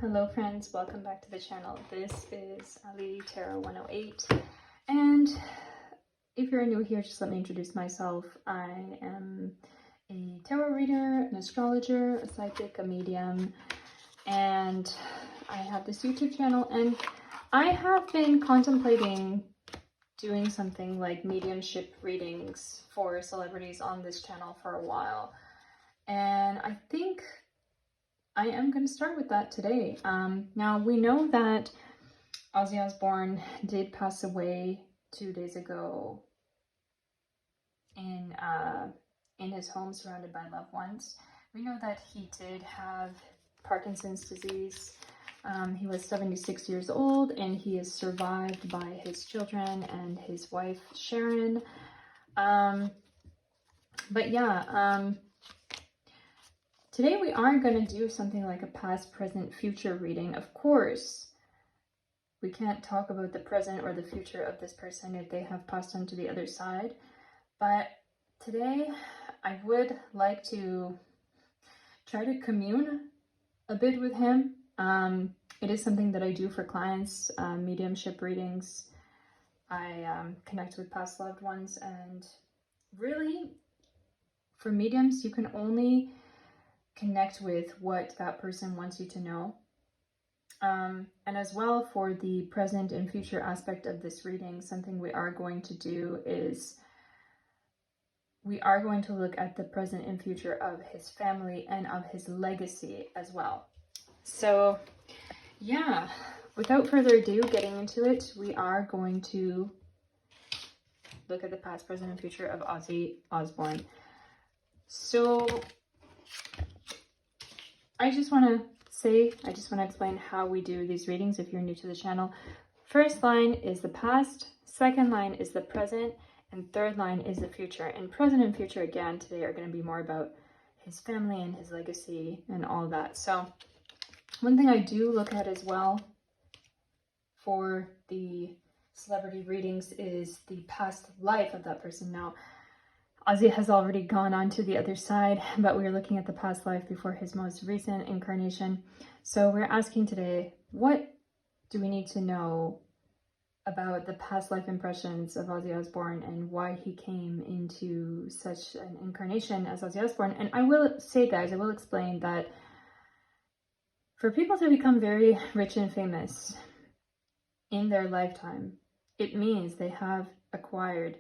Hello friends, welcome back to the channel. This is Allie Tarot 108, and if you're new here, just let me introduce myself. I am a tarot reader, an astrologer, a psychic, a medium, and I have this YouTube channel, and I have been contemplating doing something like mediumship readings for celebrities on this channel for a while, and I think I am going to start with that today. Now, we know that Ozzy Osbourne did pass away 2 days ago in his home surrounded by loved ones. We know that he did have Parkinson's disease. He was 76 years old, and he is survived by his children and his wife, Sharon. Today we are going to do something like a past, present, future reading. Of course, we can't talk about the present or the future of this person if they have passed on to the other side. But today I would like to try to commune a bit with him. It is something that I do for clients, mediumship readings. I connect with past loved ones, and really, for mediums, you can only connect with what that person wants you to know. And as well, for the present and future aspect of this reading, something we are going to do is we are going to look at the present and future of his family and of his legacy as well. So yeah, without further ado, getting into it, we are going to look at the past, present, and future of Ozzy Osbourne. So I just want to explain how we do these readings if you're new to the channel. First line is the past, second line is the present, and third line is the future. And present and future, again, today are going to be more about his family and his legacy and all that. So one thing I do look at as well for the celebrity readings is the past life of that person. Now, Ozzy has already gone on to the other side, but we're looking at the past life before his most recent incarnation. So we're asking today, what do we need to know about the past life impressions of Ozzy Osbourne and why he came into such an incarnation as Ozzy Osbourne? And I will say, guys, I will explain that for people to become very rich and famous in their lifetime, it means they have acquired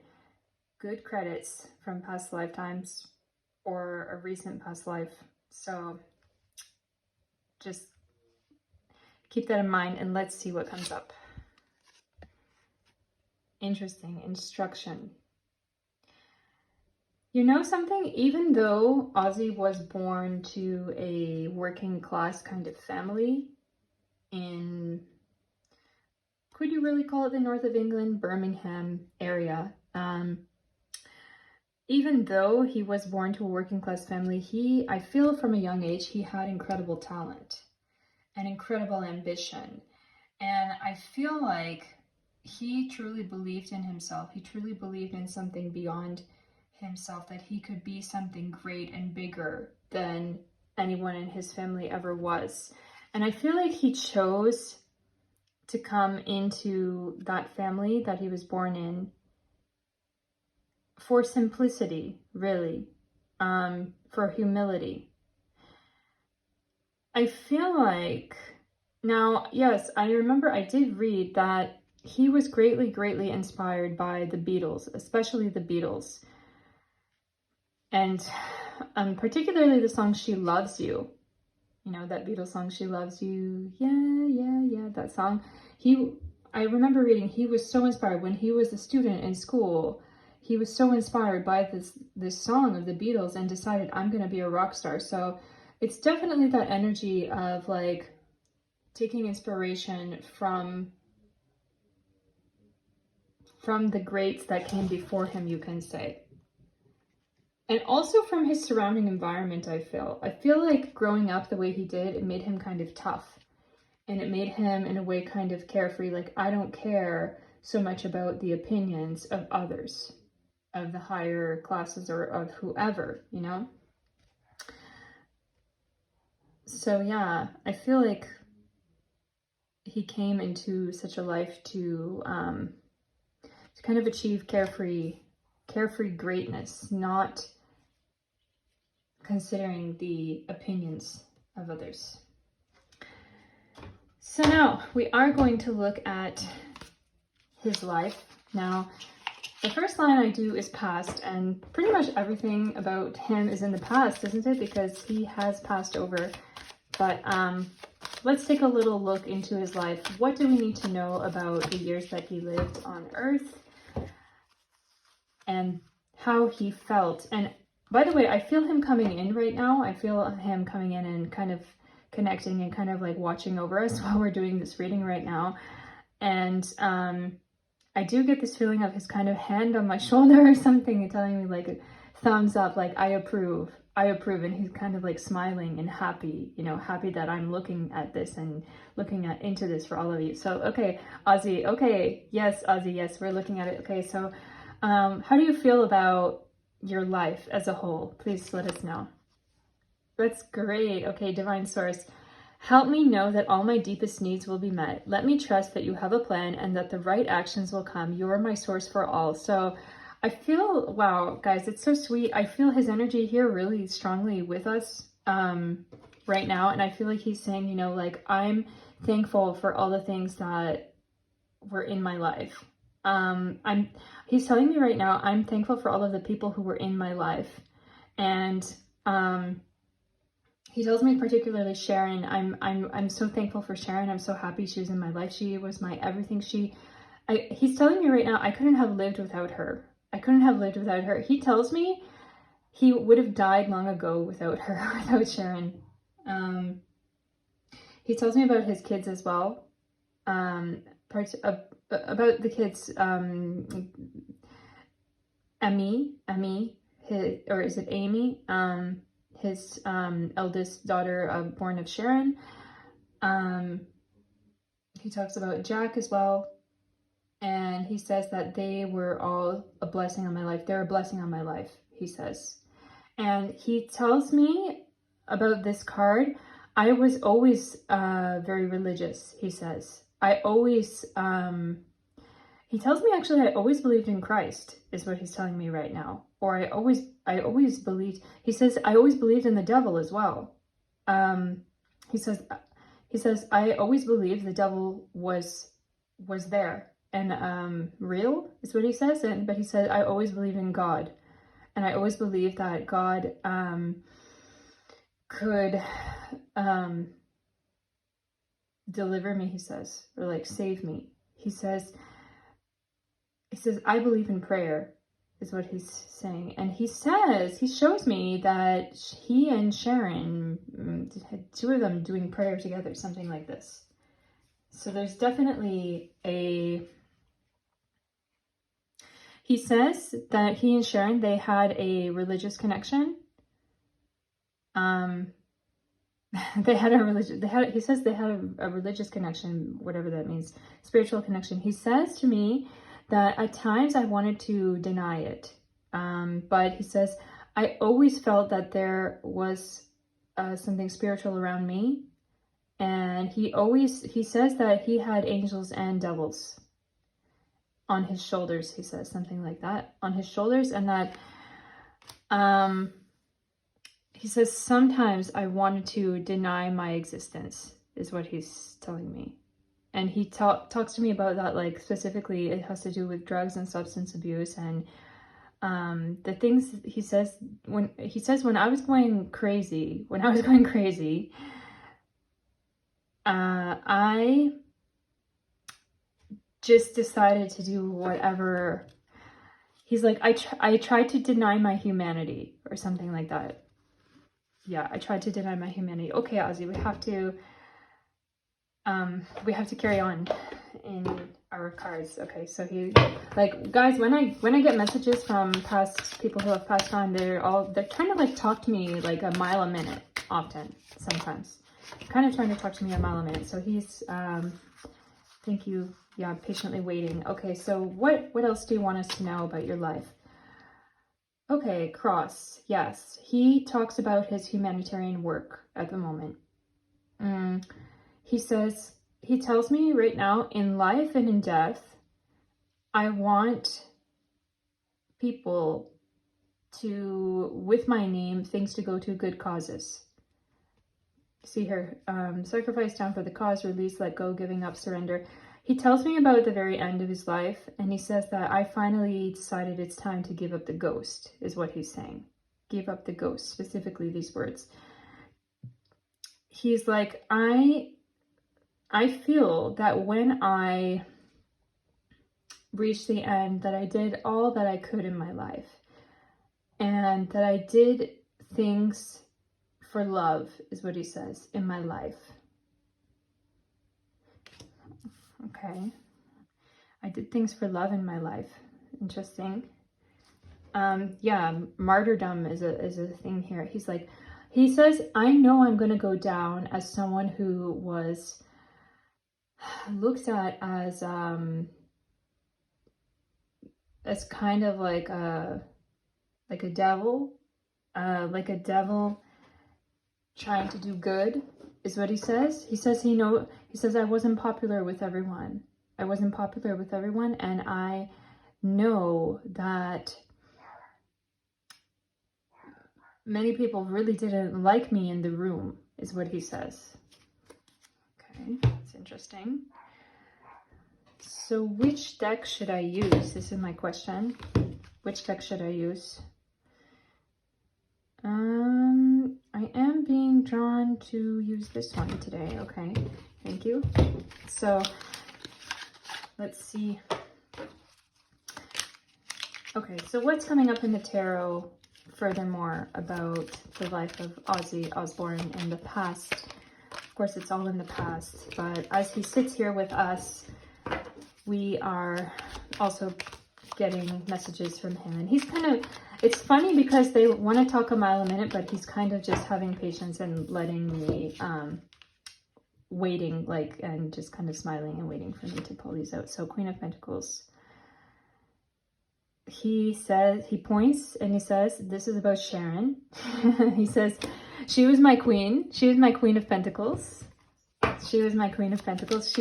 good credits from past lifetimes or a recent past life. So just keep that in mind, and let's see what comes up. Interesting. Instruction. You know something? Even though Ozzy was born to a working class kind of family in, could you really call it the north of England, Birmingham area, even though he was born to a working class family, I feel from a young age, he had incredible talent and incredible ambition. And I feel like he truly believed in himself. He truly believed in something beyond himself, that he could be something great and bigger than anyone in his family ever was. And I feel like he chose to come into that family that he was born in for simplicity, really, for humility. I feel like, now, yes, I remember I did read that he was greatly inspired by the Beatles, especially the Beatles. And particularly the song She Loves You. You know, that Beatles song, She Loves You, yeah, that song. I remember reading, he was so inspired when he was a student in school. He was so inspired by this song of the Beatles and decided, I'm going to be a rock star. So it's definitely that energy of like taking inspiration from the greats that came before him, you can say. And also from his surrounding environment, I feel like growing up the way he did, it made him kind of tough. And it made him, in a way, kind of carefree. Like, I don't care so much about the opinions of others, of the higher classes or of whoever, you know? So yeah, I feel like he came into such a life to kind of achieve carefree greatness, not considering the opinions of others. So now we are going to look at his life. Now, the first line I do is past, and pretty much everything about him is in the past, isn't it? Because he has passed over. But let's take a little look into his life. What do we need to know about the years that he lived on Earth and how he felt? And by the way, I feel him coming in right now. I feel him coming in and kind of connecting and kind of like watching over us while we're doing this reading right now. And I do get this feeling of his kind of hand on my shoulder or something and telling me like a thumbs up, like I approve. And he's kind of like smiling and happy, you know, happy that I'm looking at this and looking into this for all of you. So, okay, Ozzy, okay, yes, Ozzy, yes, we're looking at it. Okay, so how do you feel about your life as a whole? Please let us know. That's great. Okay, Divine Source, help me know that all my deepest needs will be met. Let me trust that you have a plan and that the right actions will come. You are my source for all. So I feel, wow, guys, it's so sweet. I feel his energy here really strongly with us right now. And I feel like he's saying, you know, like, I'm thankful for all the things that were in my life. He's telling me right now, I'm thankful for all of the people who were in my life. And he tells me particularly Sharon. I'm so thankful for Sharon. I'm so happy she was in my life. She was my everything. He's telling me right now, I couldn't have lived without her. I couldn't have lived without her. He tells me he would have died long ago without her, without Sharon. He tells me about his kids as well. Parts of, about the kids, Emmy, or is it Amy? His eldest daughter, born of Sharon. He talks about Jack as well. And he says that they were all a blessing on my life. They're a blessing on my life, he says. And he tells me about this card. I was always very religious, he says. I always, he tells me actually I always believed in Christ, is what he's telling me right now. Or I always believed, he says, I always believed in the devil as well. He says, I always believed the devil was there. And real is what he says, but he said, I always believe in God, and I always believe that God could deliver me, he says, or like save me. He says, I believe in prayer, is what he's saying. And he shows me that he and Sharon had two of them doing prayer together, something like this. So there's definitely he says that he and Sharon, they had a religious connection. He says they had a religious connection, whatever that means, spiritual connection. He says to me that at times I wanted to deny it. But he says, I always felt that there was something spiritual around me. And he says that he had angels and devils on his shoulders, he says, something like that, on his shoulders. And that he says, sometimes I wanted to deny my existence, is what he's telling me. And he talks to me about that, like specifically it has to do with drugs and substance abuse. And the things he says, when I was going crazy, I just decided to do whatever. He's like, I tried to deny my humanity, or something like that. Yeah, I tried to deny my humanity. Okay, Ozzy, we have to carry on in our cards. Okay, so he, like, guys, when I get messages from past people who have passed on, they're trying to like talk to me like a mile a minute, sometimes kind of trying to talk to me a mile a minute. So he's thank you. Yeah, patiently waiting. Okay, so what else do you want us to know about your life? Okay, Cross. Yes, he talks about his humanitarian work at the moment. He says he tells me right now, in life and in death, I want people to, with my name, things to go to good causes. See here, sacrifice down for the cause, release, let go, giving up, surrender. He tells me about the very end of his life, and he says that I finally decided it's time to give up the ghost, is what he's saying. Give up the ghost, specifically these words. He's like, I feel that when I reached the end, that I did all that I could in my life, and that I did things for love, is what he says, in my life. Okay. I did things for love in my life. Interesting. Yeah, martyrdom is a thing here. He's like, he says, I know I'm going to go down as someone who was looked at as kind of like a devil, trying to do good, is what he says. He says he says I wasn't popular with everyone. And I know that many people really didn't like me in the room, is what he says. Okay, that's interesting. So which deck should I use? This is my question. Which deck should I use? I am being drawn to use this one today. Okay, thank you. So let's see. Okay, so what's coming up in the tarot furthermore about the life of Ozzy Osbourne in the past? Of course, it's all in the past, but as he sits here with us, we are also getting messages from him. And he's kind of, it's funny because they want to talk a mile a minute, but he's kind of just having patience and letting me, waiting, like, and just kind of smiling and waiting for me to pull these out. So Queen of Pentacles. He says, he points and he says, this is about Sharon. He says, she was my queen. She was my Queen of Pentacles. She was my Queen of Pentacles.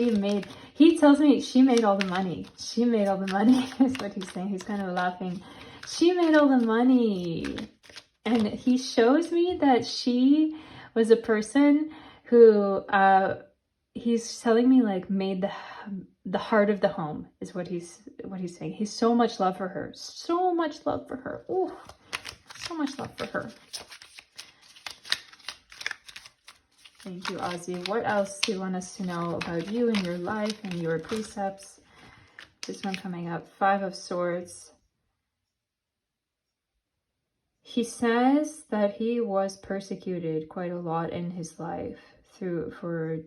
He tells me she made all the money. She made all the money, is what he's saying. He's kind of laughing. She made all the money. And he shows me that she was a person who, he's telling me, like, made the heart of the home, is what he's saying. He's so much love for her. So much love for her. Ooh, so much love for her. Thank you, Ozzy. What else do you want us to know about you and your life and your precepts? This one coming up, 5 of Swords. He says that he was persecuted quite a lot in his life for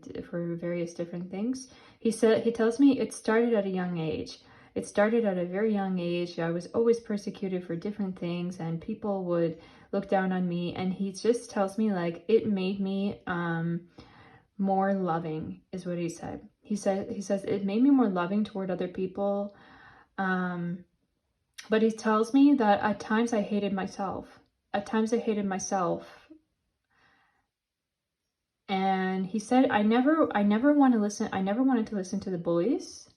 various different things. He tells me it started at a young age. It started at a very young age. I was always persecuted for different things, and people would look down on me, and he just tells me, like, it made me more loving, is what he said. He says it made me more loving toward other people, but he tells me that at times I hated myself. And he said I never wanted to listen to the bullies.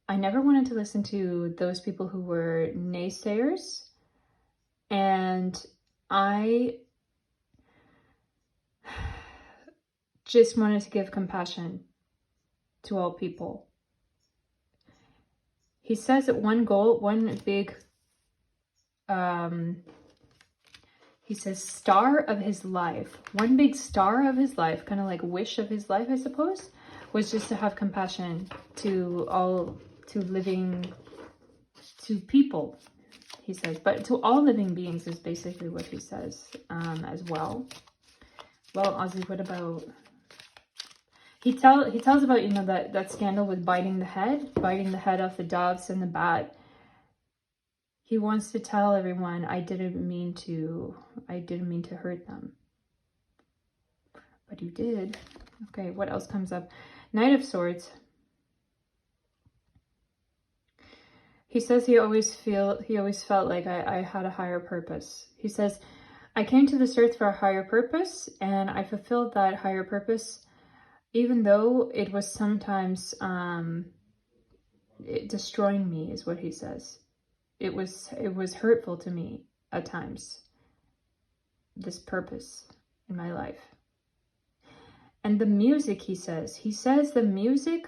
I never wanted to listen to those people who were naysayers, and I just wanted to give compassion to all people. He says that one big, he says star of his life, one big star of his life, kind of like wish of his life, I suppose, was just to have compassion to people, he says, but to all living beings is basically what he says, as well. Well, Ozzy, what about, he tells about, you know, that scandal with biting the head off the doves and the bat. He wants to tell everyone, I didn't mean to hurt them. But you did. Okay, what else comes up? Knight of Swords. He says he always felt like I had a higher purpose. He says, I came to this earth for a higher purpose, and I fulfilled that higher purpose even though it was sometimes destroying me, is what he says. It was hurtful to me at times, this purpose in my life. And the music, he says the music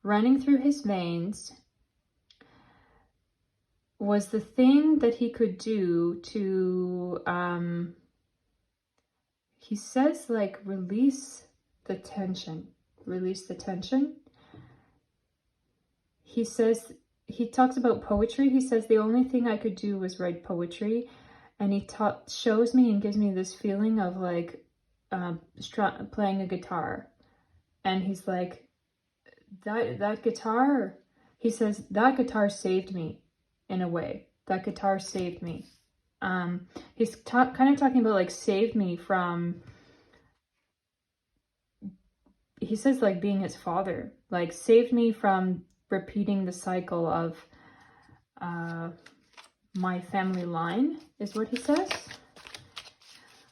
running through his veins was the thing that he could do to, he says, like, release the tension. He says, he talks about poetry. He says the only thing I could do was write poetry. And he shows me and gives me this feeling of like playing a guitar. And he's like, that guitar, he says, that guitar saved me in a way. That guitar saved me. He's kind of talking about like saved me from, he says, like being his father, like saved me from repeating the cycle of my family line, is what he says.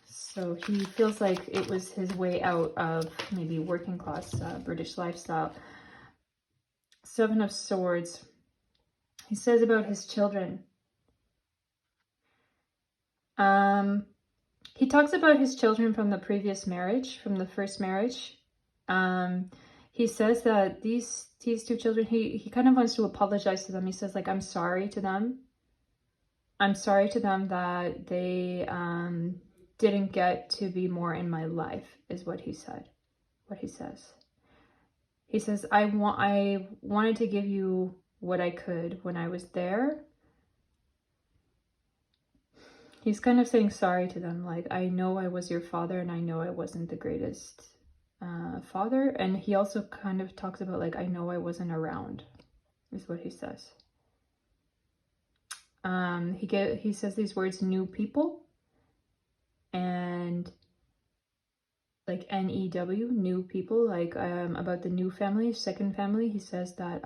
So he feels like it was his way out of maybe working class British lifestyle. Seven of Swords. He says about his children. He talks about his children from the previous marriage, from the first marriage. He says that these two children, he kind of wants to apologize to them. He says, like, I'm sorry to them. I'm sorry to them that they didn't get to be more in my life, is what he said. What he says. He says, I wanted to give you what I could when I was there. He's kind of saying sorry to them. Like, I know I was your father and I know I wasn't the greatest father. And he also kind of talks about, like, I know I wasn't around, is what he says. He says these words, new people, and like N-E-W, new people, like about the new family, second family. He says that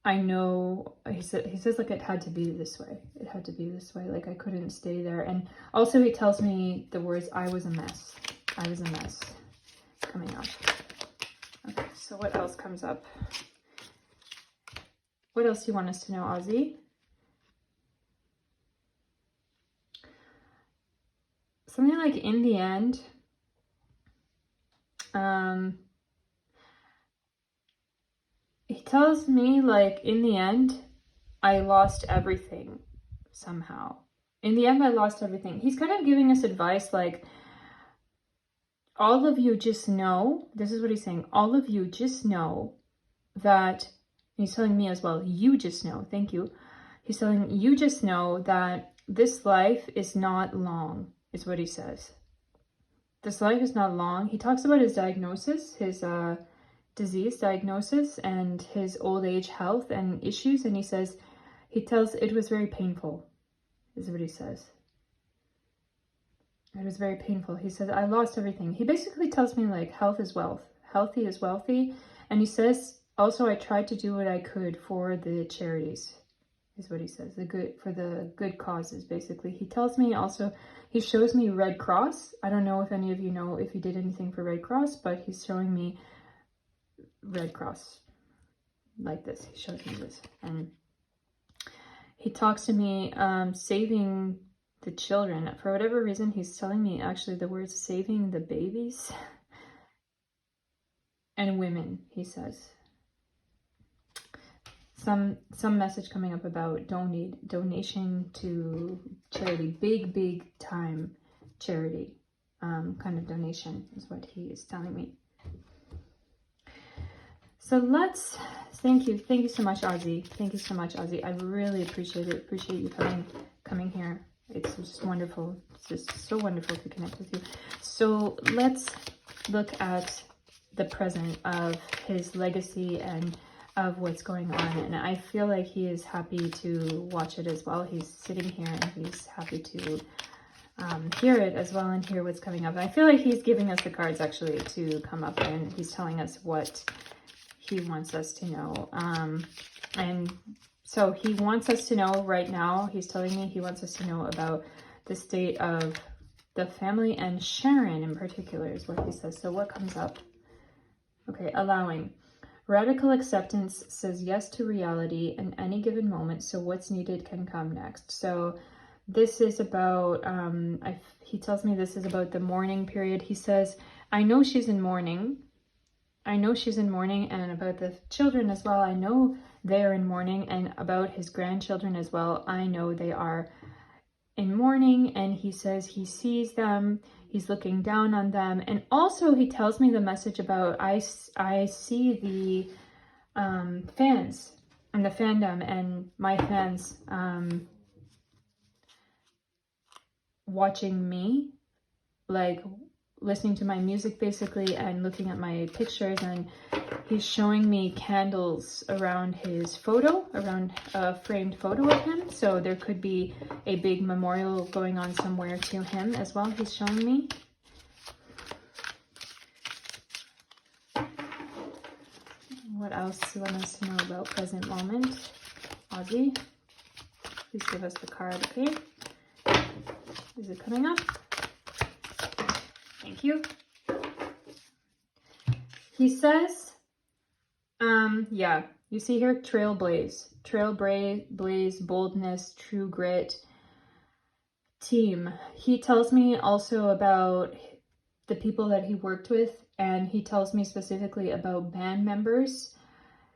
I know, he says like it had to be this way. It had to be this way. Like I couldn't stay there. And also he tells me the words, I was a mess. I was a mess. Coming up. Okay, so what else comes up? What else do you want us to know, Ozzy? Something like in the end, he tells me like in the end, I lost everything somehow. In the end, I lost everything. He's kind of giving us advice like, all of you just know, this is what he's saying, all of you just know that, he's telling me as well, you just know, thank you. He's telling you just know that this life is not long, is what he says. This life is not long. He talks about his diagnosis, his disease diagnosis, and his old age health and issues. And he says, it was very painful, is what he says. It was very painful. He says, I lost everything. He basically tells me like health is wealth. Healthy is wealthy. And he says, also, I tried to do what I could for the charities, is what he says. For the good causes, basically. He tells me also, he shows me Red Cross. I don't know if any of you know if he did anything for Red Cross, but he's showing me Red Cross like this. He shows me this. And he talks to me saving the children. For whatever reason, he's telling me actually the words saving the babies and women, he says. Some message coming up about donation to charity, big time charity kind of donation is what he is telling me. So thank you so much, Ozzy. Thank you so much, Ozzy. I really appreciate it. Appreciate you coming here. It's just wonderful. It's just so wonderful to connect with you. So let's look at the present of his legacy and of what's going on. And I feel like he is happy to watch it as well. He's sitting here and he's happy to hear it as well and hear what's coming up. And I feel like he's giving us the cards actually to come up, and he's telling us what he wants us to know. And so he wants us to know right now, he's telling me he wants us to know about the state of the family and Sharon in particular is what he says. So what comes up? Okay, allowing. Radical acceptance says yes to reality in any given moment, so what's needed can come next. So this is about, he tells me this is about the mourning period. He says, I know she's in mourning. I know she's in mourning, and about the children as well. I know they're in mourning, and about his grandchildren as well. I know they are in mourning, and he says he sees them. He's looking down on them. And also he tells me the message about, I see the fans and the fandom and my fans watching me, like listening to my music basically and looking at my pictures, and he's showing me candles around his photo, around a framed photo of him. So there could be a big memorial going on somewhere to him as well, he's showing me. What else do you want us to know about present moment? Ozzy, please give us the card, okay? Is it coming up? Thank you. He says, yeah, you see here, trailblaze, boldness, true grit, team. He tells me also about the people that he worked with, and he tells me specifically about band members.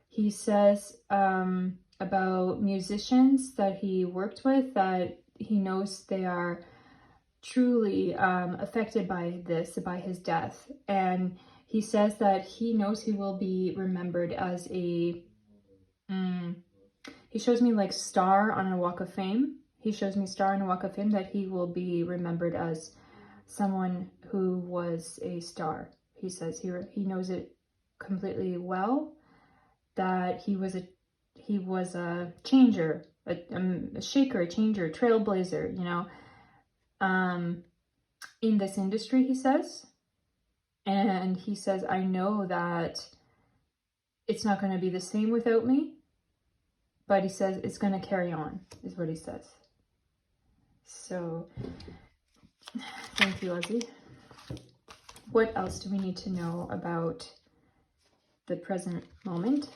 He says about musicians that he worked with, that he knows they are truly affected by this, by his death. And he says that he knows he will be remembered as a, he shows me like star on a walk of fame. He shows me star on a walk of fame, that he will be remembered as someone who was a star. He says he knows it completely well, that he was a changer, a shaker, a changer, trailblazer, you know, in this industry, he says. And he says, I know that it's not going to be the same without me, but he says it's going to carry on, is what he says. So, thank you, Ozzy. What else do we need to know about the present moment?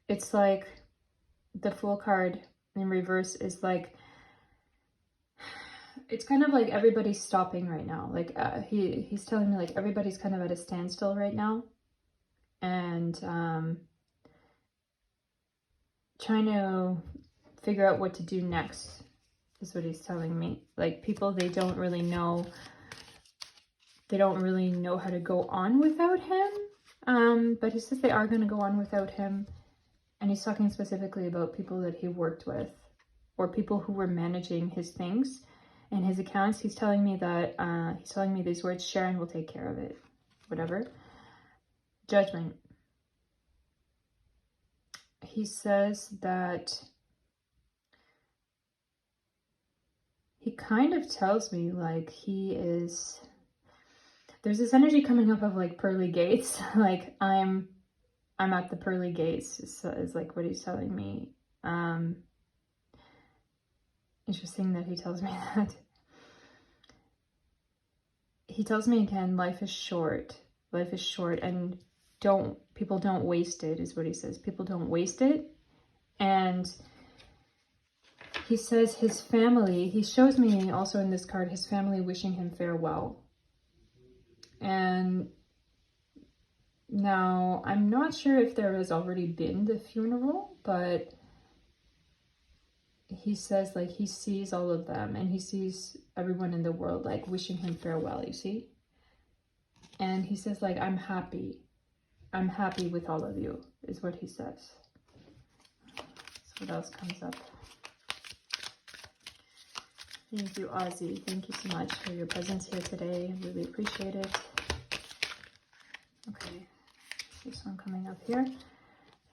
It's like the Fool card in reverse is like, it's kind of like everybody's stopping right now. Like he's telling me like everybody's kind of at a standstill right now, and trying to figure out what to do next is what he's telling me. Like people, they don't really know how to go on without him. But he says they are going to go on without him. And he's talking specifically about people that he worked with, or people who were managing his things and his accounts. He's telling me that, he's telling me these words, Sharon will take care of it, whatever. Judgment. He says that, he kind of tells me like there's this energy coming up of like pearly gates, like I'm at the pearly gates, is like what he's telling me. Interesting that he tells me that. He tells me again, life is short. Life is short, and people don't waste it, is what he says. People don't waste it. And he says his family, he shows me also in this card, his family wishing him farewell. And now, I'm not sure if there has already been the funeral, but he says like he sees all of them, and he sees everyone in the world like wishing him farewell, you see? And he says like, I'm happy with all of you, is what he says. So what else comes up? Thank you, Ozzy. Thank you so much for your presence here today. I really appreciate it. Okay. This one coming up here.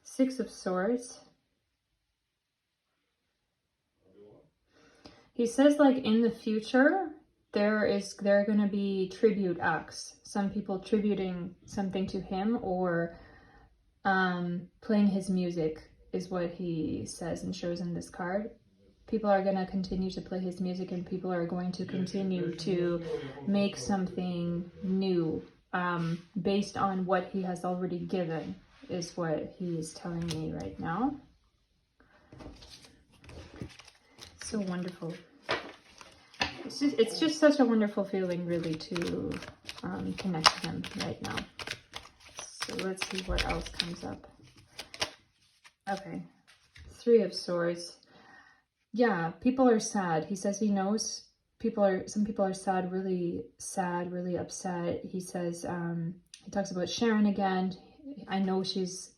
Six of Swords. He says like in the future, there are going to be tribute acts. Some people tributing something to him, or playing his music, is what he says and shows in this card. People are going to continue to play his music, and people are going to continue to make something new based on what he has already given, is what he is telling me right now. So wonderful. It's just such a wonderful feeling, really, to connect to him right now. So let's see what else comes up. Okay, 3 of Swords. Yeah, people are sad. He says he knows some people are sad, really upset. He says, he talks about Sharon again. I know she's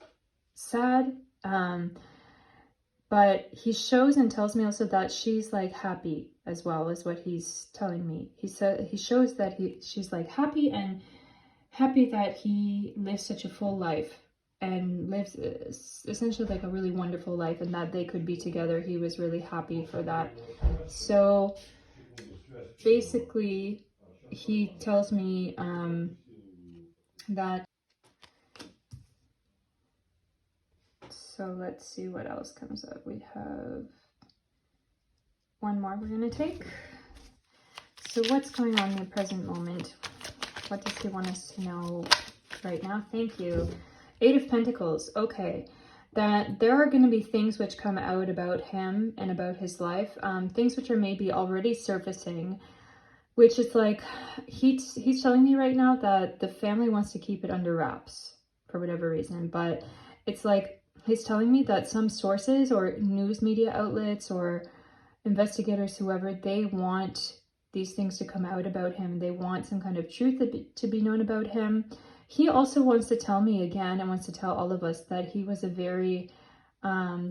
sad, but he shows and tells me also that she's like happy as well, is what he's telling me. He shows that she's like happy, and happy that he lives such a full life and lives essentially like a really wonderful life, and that they could be together. He was really happy for that. So basically he tells me that. So let's see what else comes up. We have one more we're going to take. So what's going on in the present moment? What does he want us to know right now? Thank you. 8 of Pentacles. Okay. That there are going to be things which come out about him and about his life. Things which are maybe already surfacing, which is like, he's telling me right now that the family wants to keep it under wraps for whatever reason. But it's like, he's telling me that some sources or news media outlets or investigators, whoever, they want these things to come out about him. They want some kind of truth to be known about him. He also wants to tell me again, and wants to tell all of us, that he was a very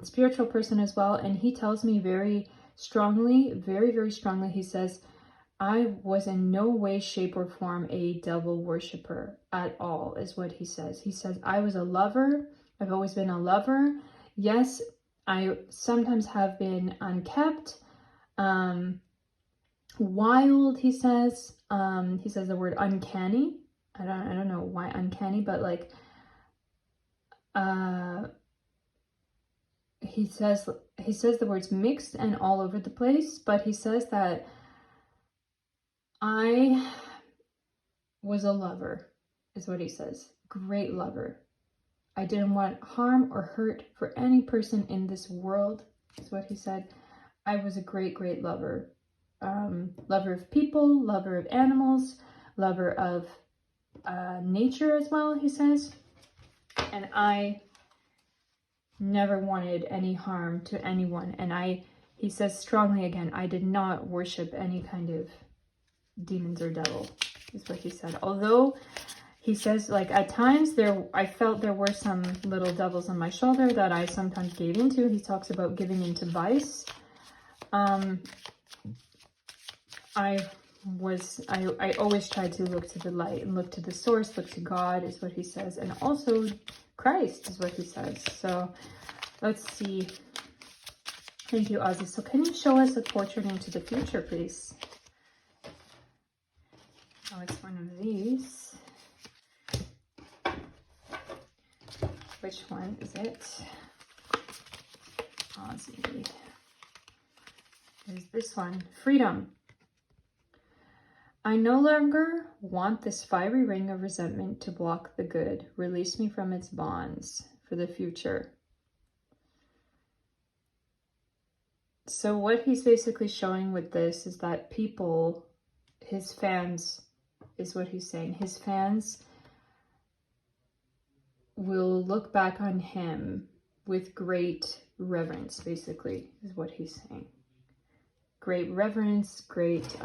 spiritual person as well. And he tells me very strongly, very strongly, he says, I was in no way, shape, or form a devil worshiper at all, is what he says. He says, I was a lover. I've always been a lover. Yes, I sometimes have been unkept, wild, he says. He says the word uncanny. I don't know why uncanny, but like, he says the words mixed and all over the place, but he says that I was a lover, is what he says. Great lover. I didn't want harm or hurt for any person in this world, is what he said. I was a great lover. Lover of people, lover of animals, lover of nature as well, he says. And I never wanted any harm to anyone. And he says strongly again, I did not worship any kind of demons or devil, is what he said. Although he says, like, at times I felt there were some little devils on my shoulder that I sometimes gave into. He talks about giving into vice. I always tried to look to the light and look to the source, look to God, is what he says. And also Christ, is what he says. So let's see. Thank you, Ozzy. So can you show us a portrait into the future, please? Oh, it's one of these. Which one is it? Ozzy. There's this one. Freedom. I no longer want this fiery ring of resentment to block the good. Release me from its bonds for the future. So what he's basically showing with this is that people, his fans, is what he's saying. His fans will look back on him with great reverence, basically, is what he's saying. Great reverence, great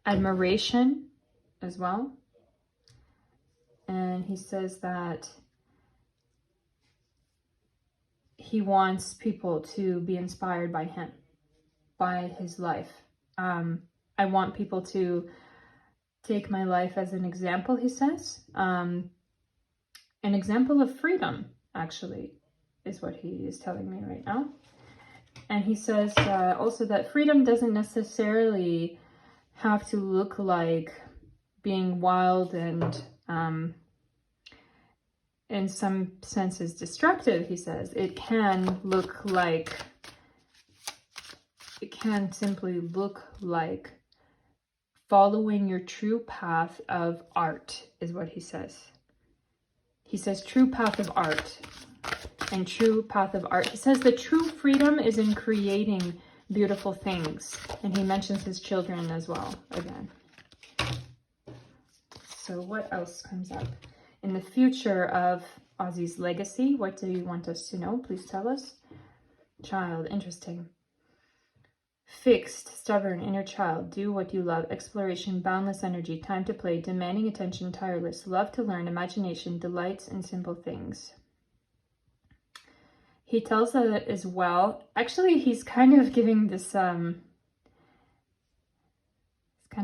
admiration as well. And he says that he wants people to be inspired by him, by his life. I want people to take my life as an example, he says. An example of freedom, actually, is what he is telling me right now. And he says also that freedom doesn't necessarily have to look like being wild and in some senses destructive, he says. It can look like it can simply look like following your true path of art, is what he says. He says true path of art and true path of art. He says the true freedom is in creating beautiful things. And he mentions his children as well, again. So what else comes up? In the future of Ozzy's legacy, what do you want us to know? Please tell us. Child, interesting. Fixed, stubborn, inner child, do what you love, exploration, boundless energy, time to play, demanding attention, tireless, love to learn, imagination, delights in simple things. He tells that as well. Actually, he's kind of giving this, it's kind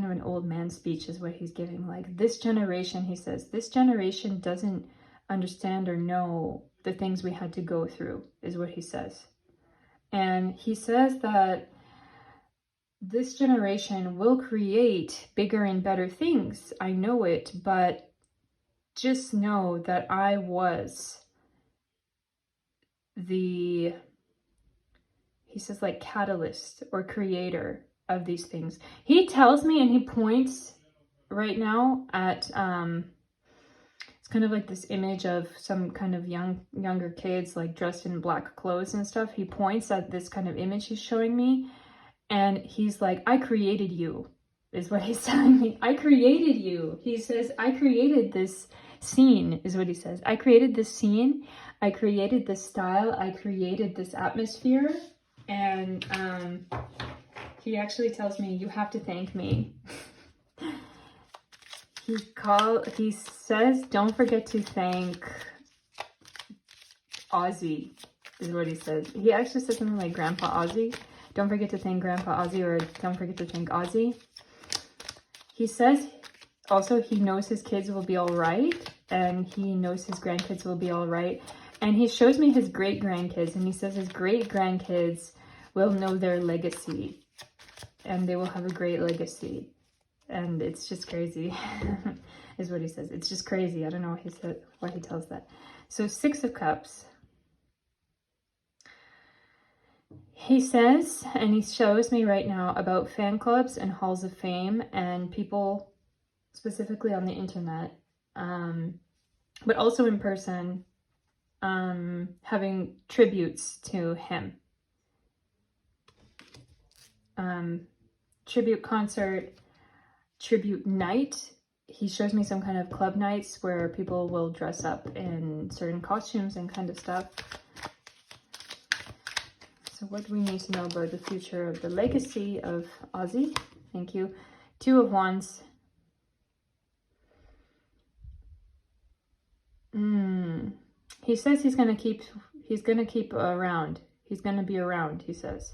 of an old man speech is what he's giving. Like, this generation, he says, this generation doesn't understand or know the things we had to go through, is what he says. And he says that this generation will create bigger and better things. I know it, but just know that I was the, he says, like, catalyst or creator of these things. He tells me, and he points right now at, it's kind of like this image of some kind of younger kids, like dressed in black clothes and stuff. He points at this kind of image he's showing me. And he's like, I created you, is what he's telling me. I created you. He says, I created this scene, is what he says. I created this scene. I created this style. I created this atmosphere. And he actually tells me, you have to thank me. He says, don't forget to thank Ozzy, is what he says. He actually says something like Grandpa Ozzy. Don't forget to thank Grandpa Ozzy, or don't forget to thank Ozzy. He says also he knows his kids will be all right, and he knows his grandkids will be all right. And he shows me his great-grandkids, and he says his great-grandkids will know their legacy, and they will have a great legacy. And it's just crazy, is what he says. It's just crazy. I don't know why he tells that. So 6 of Cups. He says, and he shows me right now about fan clubs and halls of fame and people specifically on the internet, but also in person, having tributes to him. Tribute concert, tribute night. He shows me some kind of club nights where people will dress up in certain costumes and kind of stuff. So what do we need to know about the future of the legacy of Ozzy? Thank you. 2 of Wands. He says he's gonna keep around. He's gonna be around, he says.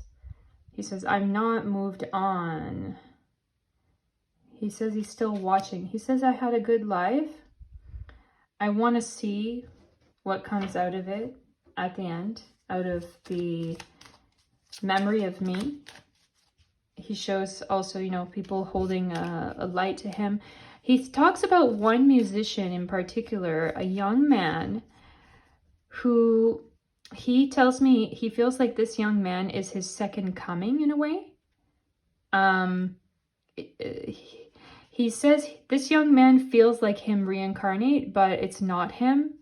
He says, I'm not moved on. He says he's still watching. He says, I had a good life. I want to see what comes out of it at the end, out of the memory of me. He shows also, you know, people holding a light to him. He talks about one musician in particular, a young man who he tells me he feels like this young man is his second coming in a way. He says this young man feels like him reincarnate, but it's not him.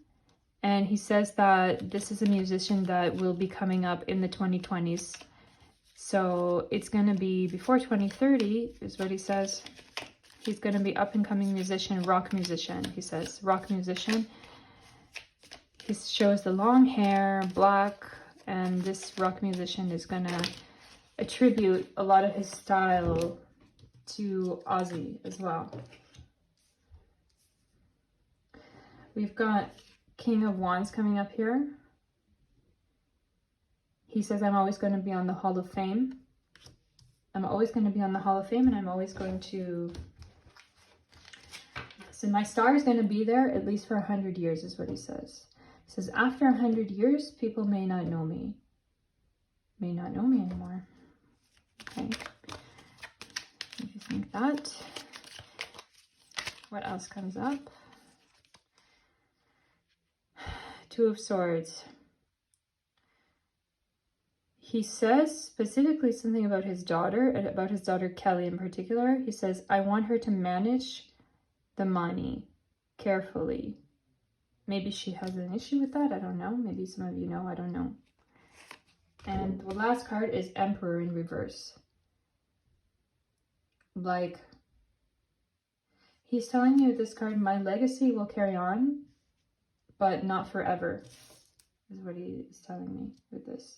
And he says that this is a musician that will be coming up in the 2020s. So it's going to be before 2030 is what he says. He's going to be up and coming musician, rock musician, he says. Rock musician. He shows the long hair, black, and this rock musician is going to attribute a lot of his style to Ozzy as well. We've got King of Wands coming up here. He says, I'm always going to be on the Hall of Fame. I'm always going to be on the Hall of Fame, and I'm always going to... So my star is going to be there at least for 100 years, is what he says. He says, after 100 years, people may not know me. May not know me anymore. Okay. If you think that. What else comes up? 2 of Swords. he says specifically something about his daughter, and about his daughter Kelly in particular. He says, I want her to manage the money carefully. Maybe she has an issue with that. I don't know. Maybe some of you know. I don't know. And the last card is Emperor in reverse. Like, he's telling you with this card, my legacy will carry on, but not forever, is what he is telling me with this.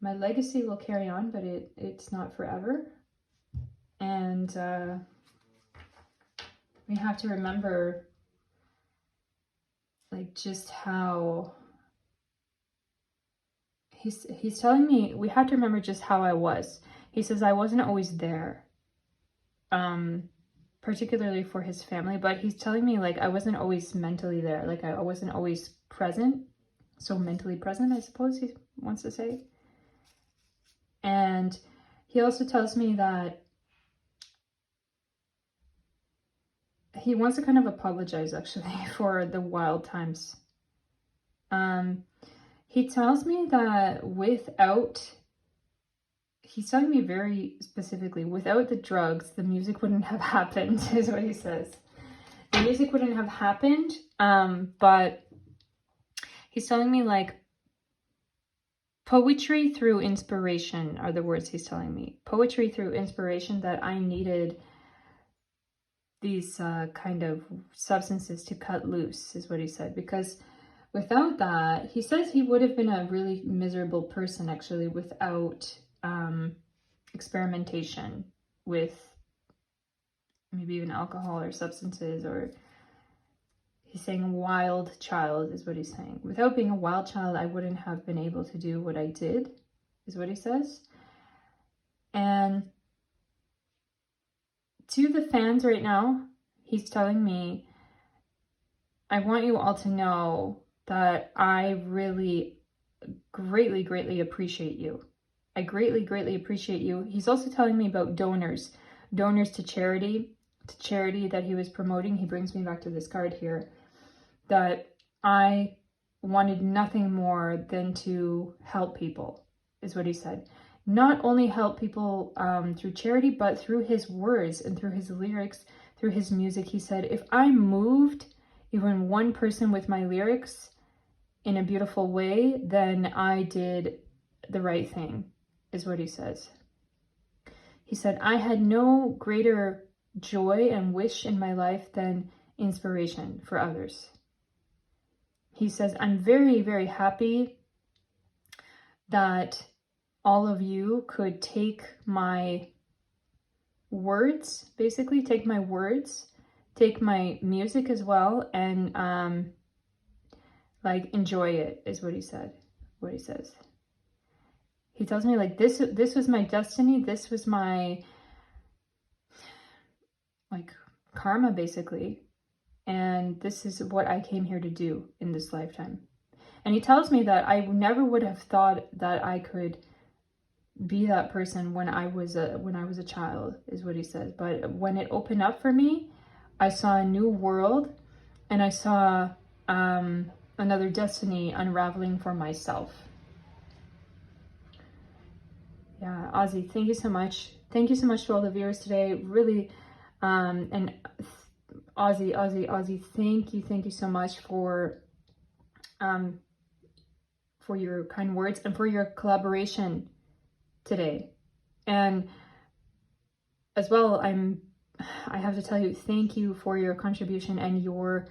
My legacy will carry on, but it's not forever. And we have to remember, like, just how he's telling me, we have to remember just how I was. He says I wasn't always there, particularly for his family, but he's telling me, like, I wasn't always mentally there. Like, I wasn't always present. So mentally present, I suppose he wants to say. And he also tells me that he wants to kind of apologize, actually, for the wild times. He tells me that he's telling me very specifically, without the drugs, the music wouldn't have happened, is what he says. The music wouldn't have happened, but he's telling me, like, poetry through inspiration are the words he's telling me. Poetry through inspiration, that I needed these kind of substances to cut loose, is what he said. Because without that, he says he would have been a really miserable person, actually, without experimentation with maybe even alcohol or substances, or he's saying a wild child is what he's saying. Without being a wild child, I wouldn't have been able to do what I did, is what he says. And to the fans right now, he's telling me, I want you all to know that I really greatly, greatly appreciate you. I greatly, greatly appreciate you. He's also telling me about donors to charity that he was promoting. He brings me back to this card here, that I wanted nothing more than to help people, is what he said. Not only help people through charity, but through his words and through his lyrics, through his music. He said, if I moved even one person with my lyrics in a beautiful way, then I did the right thing, is what he says. He said, I had no greater joy and wish in my life than inspiration for others. He says, I'm very, very happy that all of you could take my words, basically take my words, take my music as well, and like, enjoy it, is what he said, what he says. He tells me, like, this was my destiny, this was my, like, karma, basically, and this is what I came here to do in this lifetime. And he tells me that I never would have thought that I could be that person when I was a child, is what he says. But when it opened up for me, I saw a new world, and I saw another destiny unraveling for myself. Yeah, Ozzy, thank you so much. Thank you so much to all the viewers today. Really, and Ozzy, thank you so much for your kind words and for your collaboration today. And as well, I have to tell you, thank you for your contribution and your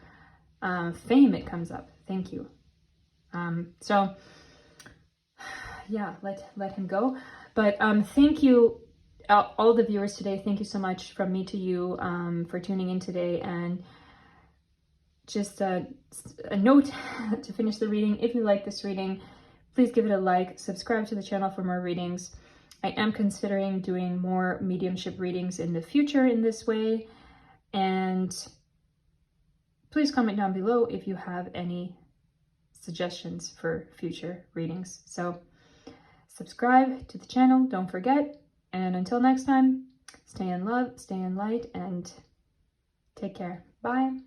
fame. It comes up. Thank you. So yeah, let him go. But thank you, all the viewers today. Thank you so much from me to you for tuning in today. And just a note to finish the reading. If you like this reading, please give it a like, subscribe to the channel for more readings. I am considering doing more mediumship readings in the future in this way. And please comment down below if you have any suggestions for future readings. So subscribe to the channel, don't forget. And until next time, stay in love, stay in light, and take care. Bye.